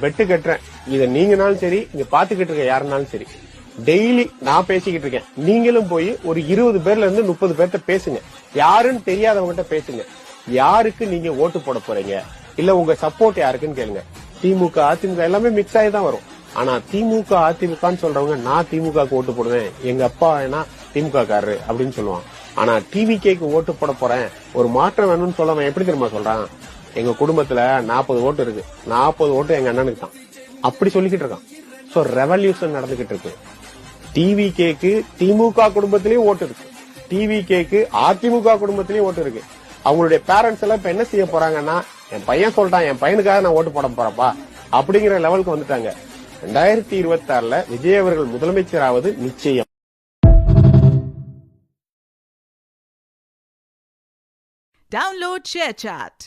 Bed கட்டுறேன். இத நீங்கனாலும் சரி, இங்க பாத்துக்கிட்டு இருக்க யாருனாலும் சரி, டெய்லி நான் பேசிக்கிட்டு இருக்கேன். நீங்களும் போய் ஒரு 20 பேர்ல இருந்து 30 பேர்த்த பேசுங்க. யாருன்னு தெரியாதவங்ககிட்ட பேசுங்க. யாருக்கு நீங்க ஓட்டு போட போறீங்க, இல்ல உங்க சப்போர்ட் யாருக்குன்னு கேளுங்க. திமுக, அதிமுக எல்லாமே மிக்ஸ் ஆகி தான் வரும். ஆனா திமுக, அதிமுகன்னு சொல்றவங்க நான் திமுகக்கு ஓட்டு போடுவேன், எங்க அப்பா ஏன்னா திமுக காரரு அப்படின்னு சொல்லுவான். ஆனா டிவிகேக்கு ஓட்டு போட போறேன், ஒரு மாற்றம் வேணும்னு சொல்லவன் எப்படி தெரியுமா சொல்றான்? எங்க குடும்பத்துல 40 ஓட்டு இருக்கு, 40 ஓட்டு எங்க அண்ணனுக்கு தான், அப்படி சொல்லிக்கிட்டு இருக்கான். சோ ரெவல்யூஷன் நடந்துகிட்டு இருக்கு. டிவிகேக்கு திமுக குடும்பத்திலயும் ஓட்டு இருக்கு, டிவிகேக்கு அதிமுக குடும்பத்திலயும் ஓட்டு இருக்கு. அவங்களுடைய பேரண்ட்ஸ் எல்லாம் இப்ப என்ன செய்ய போறாங்கன்னா, என் பையன் சொல்லிட்டான், என் பையனுக்காக நான் ஓட்டு போட போறப்பா அப்படிங்கிற லெவலுக்கு வந்துட்டாங்க. 2026 விஜய் அவர்கள் முதலமைச்சராவது நிச்சயம். Download ShareChat.